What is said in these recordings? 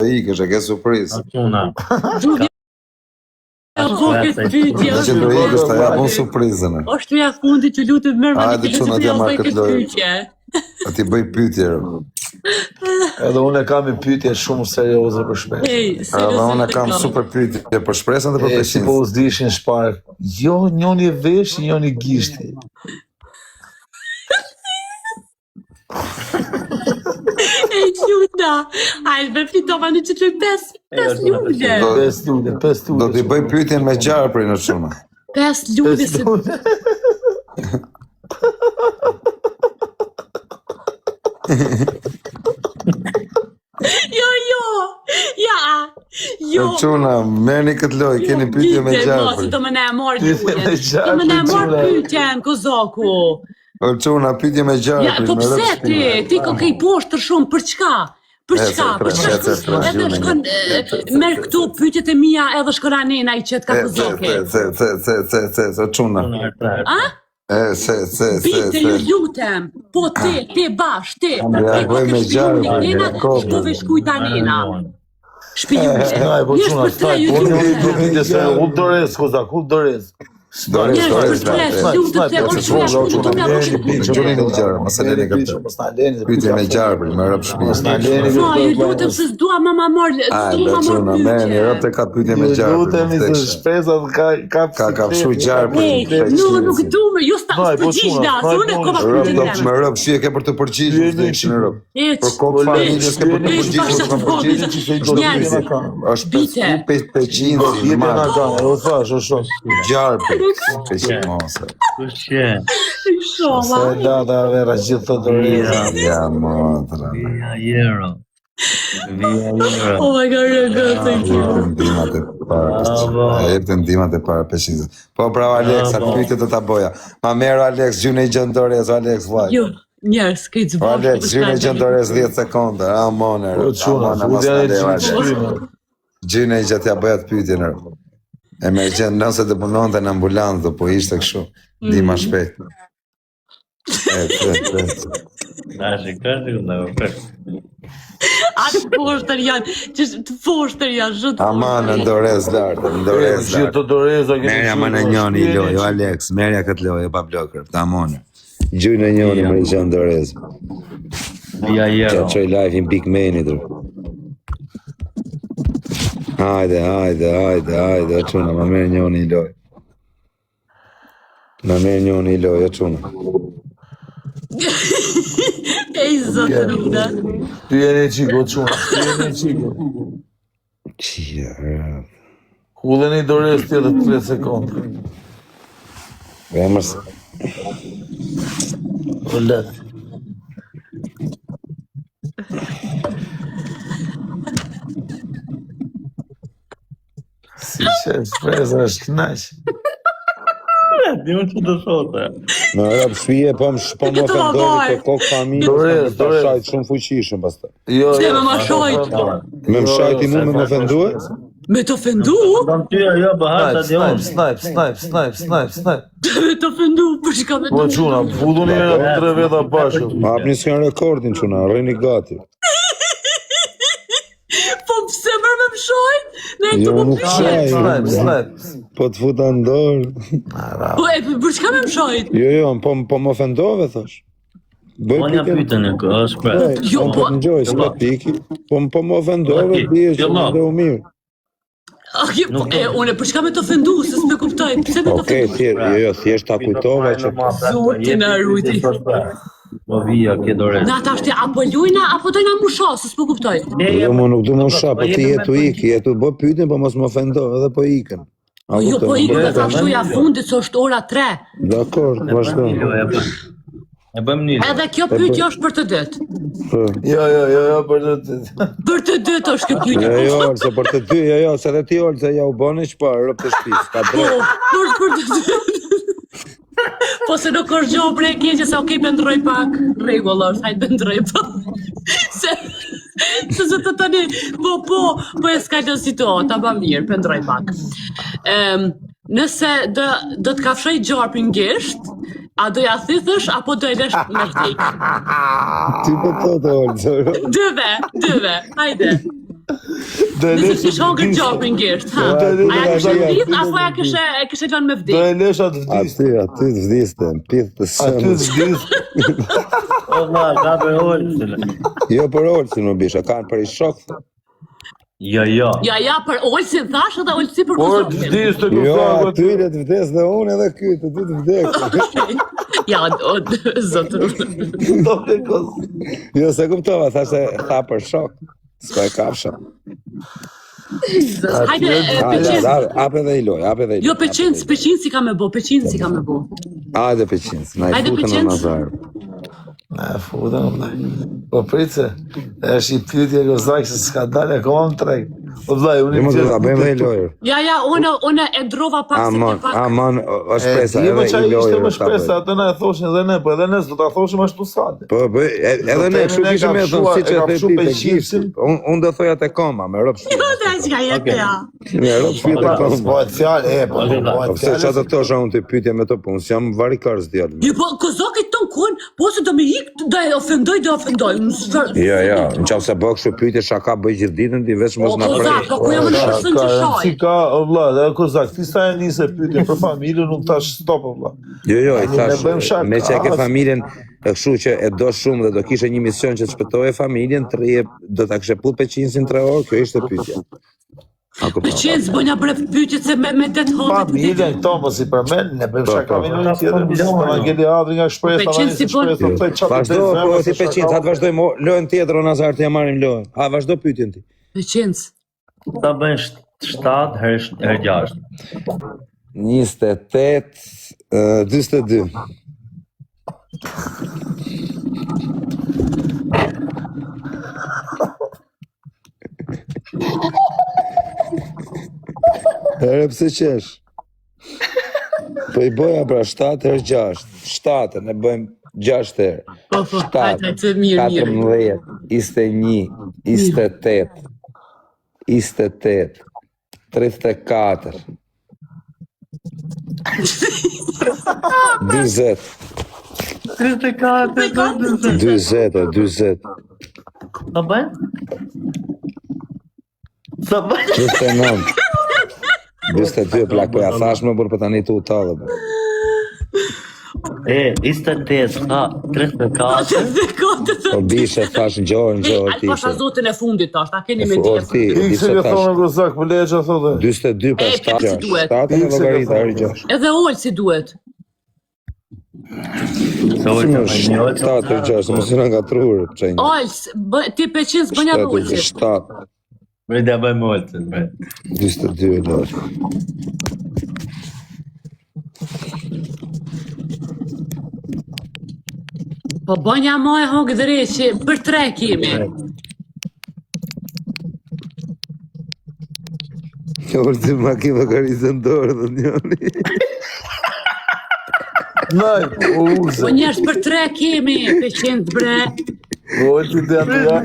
ikësh, e ke surprizë. Që do ikësh, ta japun surprizën. Është ja fundi që lutem merr Hajde çuna t'ja marr këtë lojë. A ti bëj pyetje. Edhe unë kam një pyetje shumë serioze për shpresën. Edhe unë kam super pyetje për shpresën dhe për peshin. Si po usdishin shpar. Jo, njoni vesh, njoni gishti. Ej, quna, hajde me fitova në që të 5 lule. 5 lule. Do t'i bëj pyetjen me gjarë për në çuna. 5 lule se... Jo. Çuna, merrni këtë lojë, keni pyetje me gjarë. Mos, do më na e marr pyetjen, kozaku. Çuna, pyetje me gjarë. Ja, po pse ti ke poshtë shumë për çka? Për çka? Edhe shkon merr këtu pyetjet e mia edhe shkon anena I qet ka kozaku. Se çuna. A? Bite, ju lutem, po ti bash, ti. Ja, bëj me gjarë. Shko vesh kujta nena. Shpijuse. Jesh për 3 ju lutem. Hup dorez, kozak, hup dorez. Dorez. Pyetje me gjarë, më rëp shpijës. Ju lutem se s'dua mama marr. Çuna, merrni, rëp të ka pyetje me gjarë. Lutemi se shpresat ka fshu gjarë. Nuk du me, ju sta përgjigj unë e koma pyetjen. Më rëp, shi e ke për të përgjigjur, në rëp. Për kokë familjes ke për të përgjigjur. Është 500 gjarë. Se data vera gjithë të doreza. Ja, motra. Oh my god, thank you. Jepte ndimat e para peshinzës. Po bravo Alex, atë pyetje do ta boja. Ma merr Alex, gjynë i gjendores, Alex vaj. Jo, njerëz, këtë zbog. Alex, gjynë i gjendores 10 sekonda. Amone. Gjynë i gjatë ja bëja të pyetjen. Emergjent, nëse të punonte në ambulancë, do po ishte kështu. Dima shpejt. Atë poshtër janë, të poshtër janë, zhëtë. Ama në ndorez lartë, Gjithë të doreza. Merja më në njoni I lojë, Alex, merja këtë lojë, pa blokër, ta amone. Gjujnë në njoni më I që ndorez. Që qoj live in big meni, dru. Hajde, çuna, më merë njoni I lojë. Më merë njoni I lojë, çuna. Ej, zotërina. Ty jeni qiko, çuna, Qia, Hulleni dorez tjetë 3 sekundë. Vemës. Ullet. Si që shpresa është knaq. Di unë që të thote. Në rëpë shpije, po më ofendori të kokë familje, më shajt shumë fuqishëm pastaj. Jo, Pse me ma shajt? Me më shajt I mu me më ofendue? Me të ofendu? Snipe. Me të ofendu, për shka me të Po çuna, fullu një 3 veta bashkë. Hapni s'kan rekordin çuna, rrini gati. Po pse mërë me më shajt? Jo, nuk shaj. Snipe. Po të futa ndorë. Po e për shka me më shajt? Jo, po më ofendove, thash. Unë jam pyetën e është pra. Jo, po... Në gjoj, s'ka piki. Po më ofendove, bje që më dhe u mirë. Unë për shka me të ofendu, se s'me kuptoj, pse me të ofendu? Jo, thjesht ta kujtova që... Zotin a rujti. Po vija, ke dorez. Na ta shti, apo lujna, apo dojna musha, se s'me kuptoj. Jo, më nuk du musha, po ti jetu iki, jetu bë pytin, po mos më ofendo, edhe po iken. Jo, po ikën dhe ta shtuja fundit, se është ora 3. Dakor, vazhdo. E bëjmë një. Edhe kjo pyetje është për të dytë. Jo, për të dytë. Për të dytë është kjo pyetje. Jo, se për të dy, jo, se dhe ti olë, se ja u bëne çfarë, rëp të shtëpis, ka drejt. Për të dytë. Po se nuk është gjohë për e keqe, se okej, bëndroj pak, regull është, hajtë bëndroj pak. Se të tani, po e s'ka në situata, ma mirë, bëndroj pak. Nëse do të kafshoj gjarpin gisht, a do ja thithësh, apo do e lesh me vdik? Ti po të olë, zërë. Dyve, hajde. Nëse kishe hongër gjopin gjesht, ha? A ja kishe vdit, apo ja kishe lënë me Do vdik? e lesha të vdiste. Aty të vdiste, në pithë të Aty të sëmës. vdiste. O, ma, ka për olë. Jo për Olsin më bisha, kanë për i shok. Ja. Ja, për Olsin thash edhe Olsi për Por të Kozokin. vdiste Jo, Kozak. aty le të vdes dhe unë edhe ky, të dy të vdek. Ja, zotër. Do të Kozak. Jo, se kuptova, tha për shok. S'ka e kafsha. Hajde, peqin. Ape dhe i loj, ape dhe i loj. Jo, peqin si ka me bo, peqin si ka me bo. Hajde peqins, na i Hajde, futën në peqins. nazar. Na futën, vllai. Po price, është i pyetje Kozak se s'ka dalë akoma në treg. Po vllai, unë Jo, më të ta bëjmë dhe i lojër. Ja, unë e ndrova pak se Amon, të pak. amon, është presa, Edhe edhe i ishte lojër. më shpresa, atë na e thoshin edhe ne, po edhe ne do ta thoshim ashtu sate. Po, edhe ne, kështu kishim me thënë, si që e kafshu the ti të peqinsin. gjithë. Unë do thoja të koma, me rëpë shpirë. Dhe që ka jetë ja. Me rëpë shpirë të Po koma. të fjalë, po Po pse që të thosha unë të pytje me të punë, si jam varikar s'djallë. Jo, po Kozokit ton kun, po se do me hik, do e ofendoj. Jo, në qafë se bëk shu pytje shaka bëj gjithë ditën, ti veç mos O, në Kozak, prej. po ku jam në shërsën që shaj. Si ka, o vlla, dhe Kozak, ti sa e nise pyetje për familjen, nuk tash stop o vlla. Jo, i Ne bëjmë thash, shak, me që e ke as- familjen, e kështu që e do shumë dhe do kishe një mision që të shpëtoje familjen, do ta kishe put peqinsin 3 orë, kjo ishte pytje. Peqin s'bënja bre pyetjet se me det hotet. Familjen këto mos i përmend, ne bëjmë shaka po. familjen tjetër, në Angeli Adri nga shpresa, Peqin si bën? Vazhdo, po si peqinës, hatë vazhdojmë lojën tjetër o Nazar të jamarim lojën. Ha, vazhdo pytjen ti. Peqin. Ta bëjnë 7 herë 6. 28, 22. Ere pse qesh? Po i boja pra 7 herë 6. 7, ne bëjmë 6 herë. Po, hajde, të mirë. 14, 21, 28, 28, 34, 20, 20. Ta bëjnë? Ta bëjnë? 29. 22 plak, po ja thash më për tani të utallë. 28, 34. Po bishe, thash në gjorë Alë pasha zotin e fundit tash, ta keni me Orti, tjetër. Ikse bishe që thonë thash. Kozak, po leqa thotë. 22 për E, 7, si duhet. 7 në logaritë, herë 6. Edhe ol si duhet. Se ojtë me një ojtë. 7 herë 6, mos në nga trurë, që një. Ol, ti peqin s'bënja dhe olsi. 7, Bre, da bëjmë ojtë. 22 lojë. Po bënja ma e hongë dhe reqi, për 3 kemi. Orti ma ki logaritë në dorë dhe njëri. Naj, Po uze. njerës për 3 kemi, peqin bre. O, ti dhe atë ja.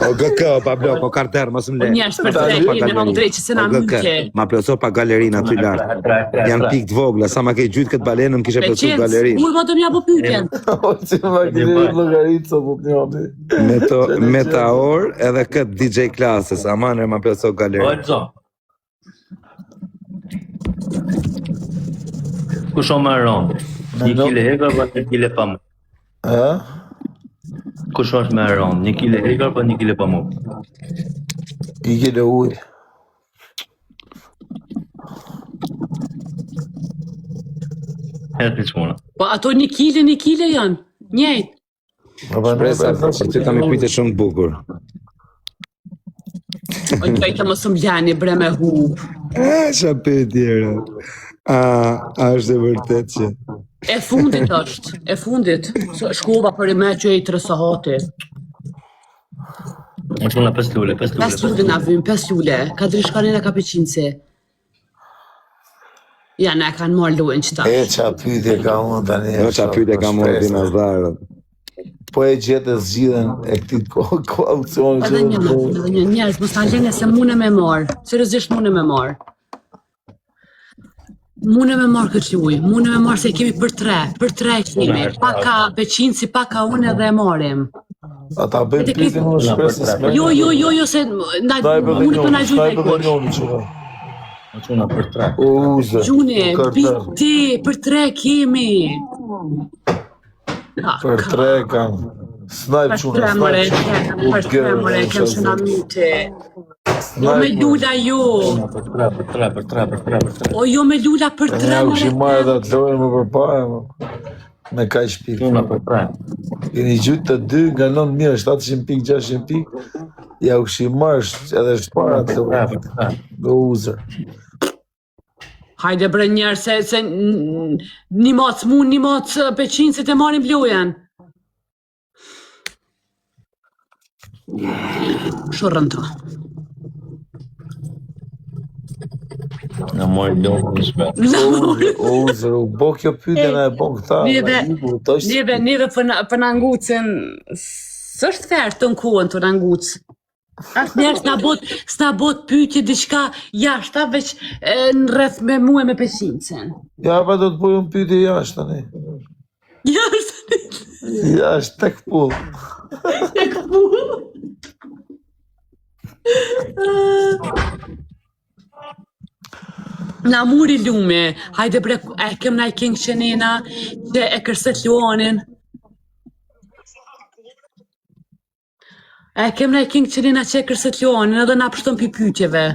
O GK, pa blok, o karter, mos më Po le. njerës për 3 kemi, hongë dhe reqi se na O GK, myke. ma plëso pa galerinë aty lartë. Janë pikë të vogla, sa ma ke gjytë këtë balenën, më kishe plësu Peqin, galerinë. ullë më të mja po pytjen. O, që ma kërë logaritë, sa po të njëti. Meteor edhe këtë DJ klasës, aman e ma plëso galerinë. Ojtë zonë. Kush o më rëndë? Një kile hekar për një kile pa më. Kush është me rëndë? Një kile hekar për një kile pa më. I kile ujë. Herë të qmona. Po ato 1 kile janë, njejt. Shpresa, për ty kam i pyte shumë bukur. O një të mos më blani bre me hu. Qa për tjera. A është e vërtet që... E fundit është, e fundit. Shkova për i me që e i 3 sahati. Në qmona 5 lule, 5 lule. 5 lule na vim, 5 lule. Ka drishkanin e ka peqinci. Ja, ne kanë marrë luen qëta. E qa pyetje ka unë tani. Jo qa pyte kam orë dina zarët. Po e gjetë e zgjidhen e këti koaukcioni Edhe një njerës, mos ta lene se mune me marë. Seriozisht mune me marë. Mune me marë këtë luj, mune me marë se kemi për 3 kemi. Paka peqinci, paka unë edhe e marim. Ata bëjnë pyetje në shpresë s'me. Jo, se na unë po na gjujmë. Quna për 3. Gjune, biti, për 3 kemi. Për 3 kam. Snipe quna, Për 3 more, kem që na mite. Jo me lula jo. Për 3. O jo me lula për 3 Ja, u more. shi marrë dhe të lojnë më përpare, me kaj shpik. Quna për 3. Keni gjytë të 2 nga 9 mirë, 700 pik, 600 pik. Ja, u shi marrë edhe shpara të lojnë. Go user. Hajde bre njerë, se një mocë mund, një mocë peqinë, se të marim lojen. Shurën të. Në mojë lojnë në shme. Uzer, u bo kjo pyetje na e bon këta. Neve për në ngucën, s'është ferë të në kuën të në ngucë. Asë njerë s'na bot pyetje diçka jashta, veç në rreth me muë me peqincën. Ja, pa do të bojë unë pyetje jashtë tani. Jashtë? Jashtë, tek pull. Tek pull? Na muri lume, hajde bre, e kem na i king qenina, që e kërset luanin. E kem na i king qenina që e kërset luanin, edhe na pështon pi pyetjeve.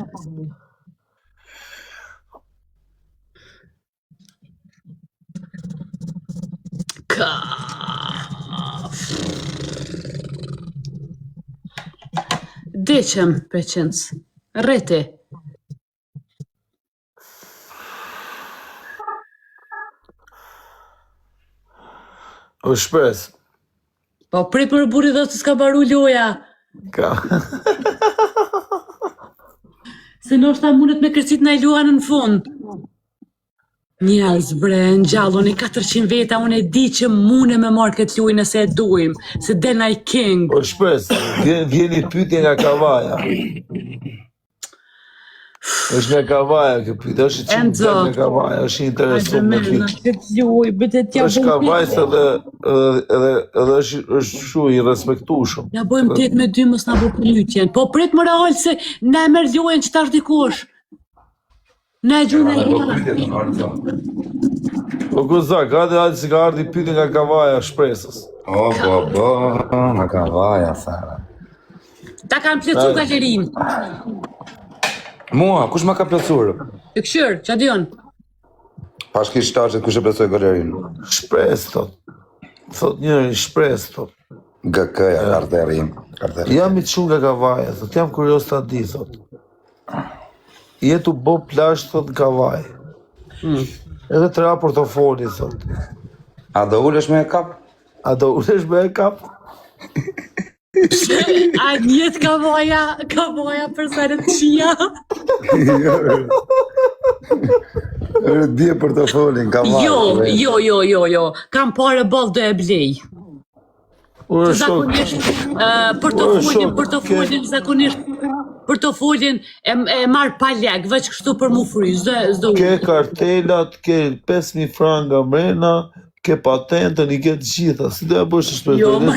Deqem, peqens, rreti. O shpres. Po prit për buri dhe të s'ka baru loja. Ka. Se nështë ta mundet me kërcit në i luanë në fund. Njerëz bre, në gjallon i 400 veta, unë e di që mune me marrë këtë luj nëse e dujmë, se del na i king. O shpres, vjeni pyetje nga Kavaja. është nga Kavaja kjo pyetje, është që Enzo. nga Kavaja, është interesuar me Në këtë. këtë luj, bëtë t'ja Është Kavajs edhe është shu i respektueshëm. Ja bojmë 8-2 mos na bo pyetjen. Po prit më real se na e merr lojën që tash dikush. Na e gjujnë e luanë. Po Gozak, hajde si ka ardhi pyetje nga Kavaja shpresës. Nga Kavaja, Sara. Ta kanë plëcu galerin. Mua, kush ma ka plëcur? Të këshyrë, që adion? Pash kish tashet kush e plëcoj galerin. Shpresë, thot. Thot njëri, shpresë, thot. GK-ja, karterin. Jam i çu nga Kavaja, thot, jam kurios ta di, thot. Jetu bo plash, thot, në Kavaj. Edhe të ra portofoli, thot. A do ulesh me e kap? A do ulesh me e kap? A njët Kavaja për sërët qia. Dje portofolin, Kavaj. Jo, kam pare bol dhe e blej. Zakonisht, portofolin e marrë pa lek, veç kështu për mu fry, zdo Ke kartelat, ke 5.000 franga mrena, ke patentën, i ke të gjitha, si do e bësh të shpesë? Jo, me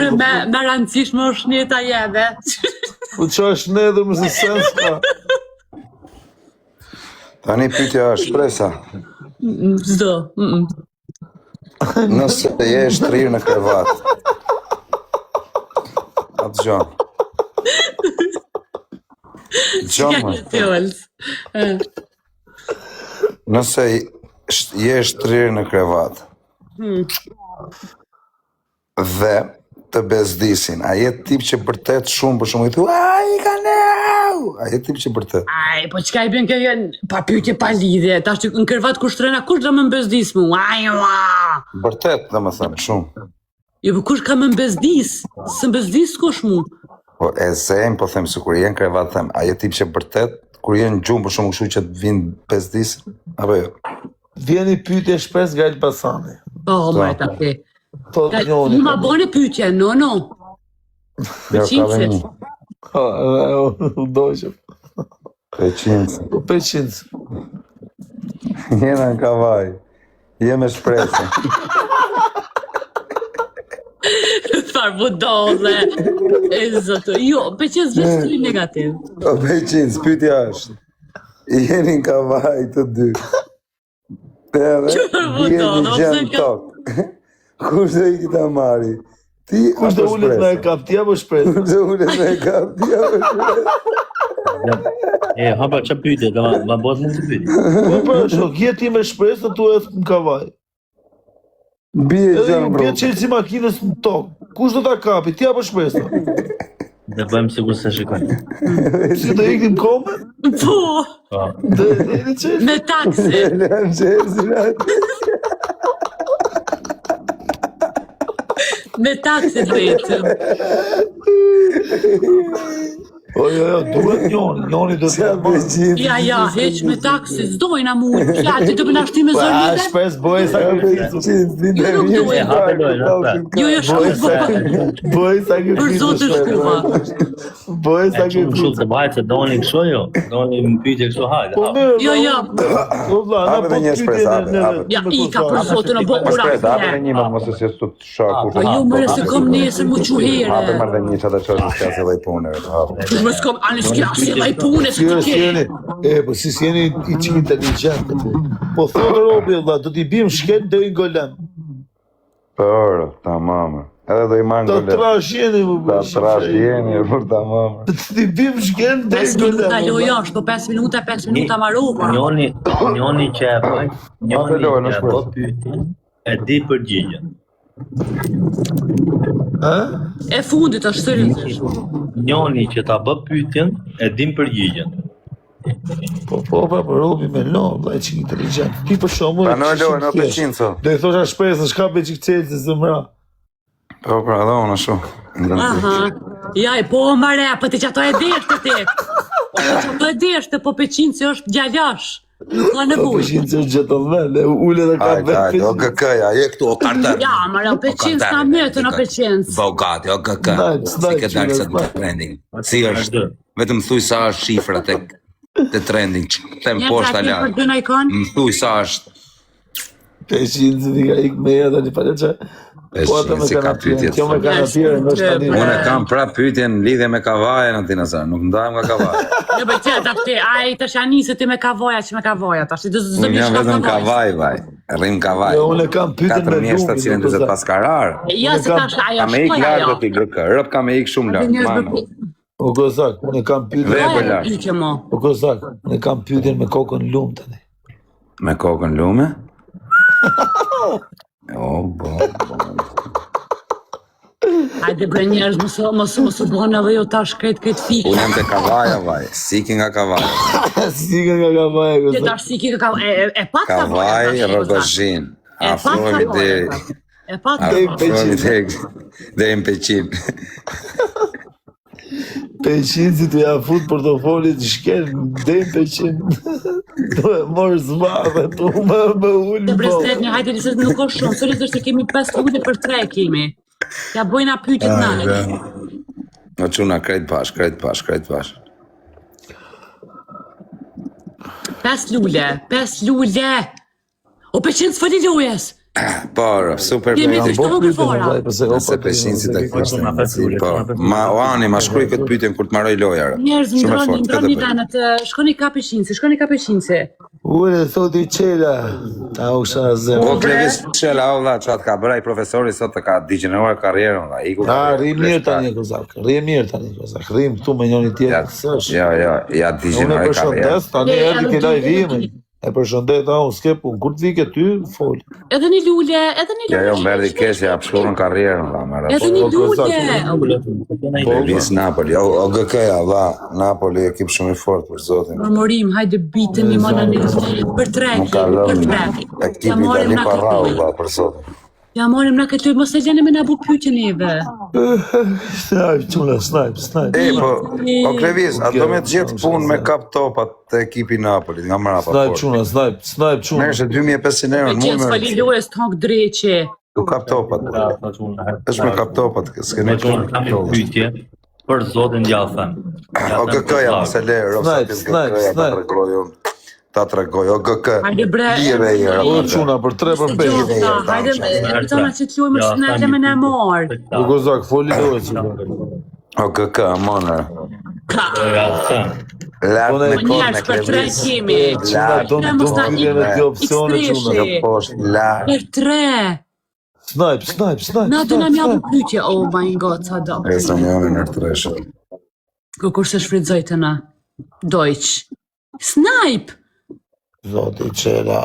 rëndësish më është njëta jeve. Po që është ne dhe mëse sens ka? Tani pyetja është shpresa. Zdo. Nëse je shtrirë në krevat. Atë gjonë. Gjonë. Nëse je shtrirë në krevat. Dhe të bezdisin, a je tip që bërtet shumë për shumë i thu, a i ka neu, a je tip që bërtet. Aj, po qka i bën kjo, pa pyetje pa lidhje, ta shtë në kërvat kushtrena, kush do më mbezdis mu, aj, Bërtet, dhe më thëmë, shumë. Jo, po kush ka më mbezdis, së mbezdis kush mu. Po e zem, po thëmë, se kur jenë krevat, thëmë, a je tip që bërtet, kur jenë gjumë për shumë kështu që të vinë bezdis, apo jo? Vjeni pyetje shpes nga Elbasani. Po, majta, pe. Thot njoni. Një ma bone pyetje, no. Jo, ka dhe një. U dojshëm. 500. 500. Jena në Kavaj. Je me shpresë. Çfarë budole. E zotë. Jo, pëlqen vetë negativ. O Beqin, pyetja është. Jeni në kavaj të dy. Edhe jeni gjën tokë. Kush do i kita marri? Ti Kush do ulet me e kap, ti apo shpresë? Kush do ulet me e kap, ti apo shpresë? Hapa që pyte, ma bot mund të pyte. Po shok, je ti me shpresë tu e në kavaj. Bie Edhe gjën ju bro. bje qelë si makinës në tokë. Kush do ta kapi, ti apo shpresë? Dhe bëjmë sigur se shikojnë. Si do iknim kome? Po, Dhe qelë? me taksi. Lëm qesin atë. Me taksi drejtëm. Jo, duhet njoni do të... Qa Beqin? Ja, heq me taksi, s'dojna mu. Ja, ti do më nashti me Pa, zërmite? shpresë bëj sakrificë. Jo, nuk duhet. Jo, Bëj sakrificë. Për zotë shkuva. Bëj Shumë sakrificë. të bajtë se doni kësho jo, doni më pyte kësho hajde. Po mirë, Jo. Po vlla, na Hape po dhe një shpresë, hape. Ja, ika për zotën e bokura. Një më mos e si të shoku. Po ju mërë se kom nesër mu Hape quhere. marrë dhe një që të qërë s'ka se dhe i punëve. Më s'kom anë s'kja si dhe i pune se Si të jeni? Po si jeni i çik inteligjent. Po thotë robi vlla, do t'i bim shken deri në golem. Por, tamam. Edhe do i marrë Ta në golet. trash jeni më Ta bëj. trash jeni, por tamam. Do t'i bim shken deri 5 në minuta golem. loja është, po 5 minuta marrova. Njoni që e bëj, njoni Apeloj, në që e shpresë. bë pyetje, e di përgjigjen. E fundit është seriozisht. Njoni që ta bë pyetjen, e din përgjigjen. Po, robi me lo, vlla i çik inteligjent. Ti për shembull. Pranoj lojën, o Beqin, so. Do i thosha shpresën, shka be çik çelë se zëmra. Po, pra, dhe unë shumë. Aha. Ja, po mare, po ti që ato e deshte ti. Po ti që ato e deshte, po Peqin që është djalash. Nuk ka Po nevojë. Peqin që është gentleman, e ule dhe ka vetë o KK-ja, je këtu, o kartër. Ja, mare, o Peqin s'ka mëtën, o Peqin. Bogati, o KK. Si ke dalë se të trending. Si është, vetëm thuj sa është shifra të trending. Them poshta la. Për dëna ikon? Më thuj sa është. Peqin që t'i ka ik me edhe një pale që... Po atë me si ka pyetje. kjo me kanapirë, në është tani... Unë kam prap pyetjen lidhje me kavajen aty në zënë, nuk ndahem nga kavaja. Jo, për që, tashti, ai të shanisë ti me kavoja që me kavoja, tashti, do Unë jam vetëm kavaj, vaj. Rrim kavaj. Jo, unë e kam pyetjen me 4720 paskarar. Ja, se tash ajo Ka me ik shkoj lartë ajo. do t'i GK. Rëp ka me ik shumë lartë. Mano. O Kozak, unë e kam pyetjen... Vepër lartë. Pyetje mo. O Kozak, unë e kam pyetjen me kokën lumë tani. Me kokën lume? O, bo. Hajde bre njerëz, mos u bën edhe jo tash këtë fikë. Unë jam te kavaja, vaj. Siki nga kavaja. Si nga kavaj, Ti Kozak. tash si ka e pat Kavaj, rogozhin. Afrohemi deri. E pat Afrohemi deri në Peqin. Peqin si t'u ja fut portofolit shkel, dhe Peqin. Do e morë zmadhe, tu me ullë Të po. prestet një hajde nëse nuk është shumë, seriozisht se kemi 5 minutë për 3 kemi. Ja bojna pyetjet na. O quna, krejt bash. 5 lule. O Peqin s'fali lojes. Por, super Jemi pyetje. të shtohë fora. Nëse Peqin si të kështë. Po, ani, ma shkruj këtë pyetjen kur të marroj loja. Njerëz Shumë e ndroni fort, këtë bëj. venët, shkoni ka Peqinci. Ule, thoti qela, ta u kësha O zemë. Klevis Shela, o vlla, çat ka bëraj profesori sot të ka digjeneruar karrierën, vlla. Iku. Rri mirë tani, Kozak, rrim këtu me njëri Ja, tjetër, sësh. ja, Unë e digjeneroj karrierën. përshëndes, tani erdi ke live-imin. E përshëndet, unë s'ke punë, kur të vike ty, fol. Edhe një lule. Ja, jo, mberdi keq, ja pshkurën karrierën, vlla, më Edhe një lule. Vis Napoli, o GK-ja, vlla, Napoli ekip shumë i fortë për zotin. Mërmorim, hajde bitemi mana një për 3 Nuk ka lënë ekipi Dali Parrau, vlla, për zotin. Ja morim na këtë, mos e lene me na bu pyetje neve. Snajp, quna, snajp. Po, o Klevis, a do me të gjithë punë me kap topat të ekipi Napolit, nga mrapa. Snajp, quna, snajp, quna. Merë 2500 euro në Qes fali mumë, lojes tonk dreqe. du kap topat. Është me kap topat, s'ke Me në qonë kam një pyetje për zotin gjallë them. O GK-ja, mos e le, Rosa, Snajp, pis snajp, GK-ja, ta snajp. tregoj unë. ta tregoj, o GK, Hajde bre. lire i O rrë. çuna për 3 për 5. Hajde, tona që të lujmë që në me në marë. O gozak, foli dojë që. O GK, amonë. Ka. Lartë me Po kohë me njerës për 3 klevis. kemi. Çuna, do Mos na të me të opsione çuna. Nga poshtë, lartë. Për 3. Snipe. Na të na mja për pytje. Oh my god, sa do. E sa një anë në rëtreshe. Kur se shfridzoj të na. Deutsch. Snipe! Zoti qera.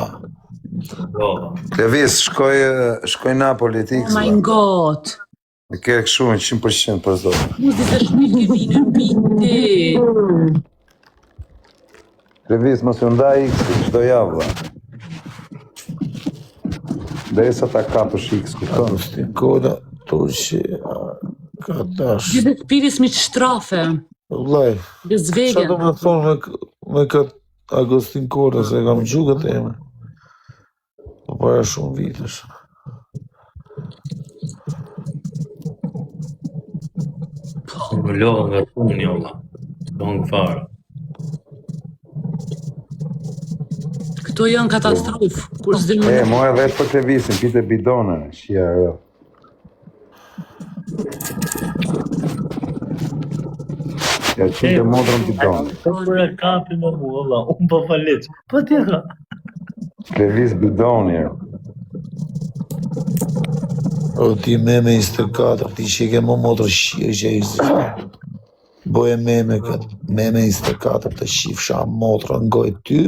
Klevis, shkoj Napoli të Oh my god. E ke këshu në 100% për zotë. Muzi të shmit ke vinë në biti. Klevis, mos ju ndaj X-i, qdo javë, dha. Dhe sa ta kapësh X, kupton? Agustin Kola, Turqi, ka dash. Gjithë të piris mi të shtrafe. Vllai, Dhe qa do zvegen. me thonë me këtë Agustin Kola, se kam gjugët e me. Po para shumë vitesh. Më lodhë nga puni, olla. Don fare. Këto janë katastrofë. Kur s'dhe më... Mo e vetë për Klevisin, pite bidone, shia rë. Ja qite modrën bidone. Po për e kapi më mu, olla. Unë po falet. Po tjera. Klevis bidoni, O ti meme 24, ti që i ke më motrë shqirë që i zishtë. Boje meme këtë, meme 24 të shifësha motrë ngoj ty.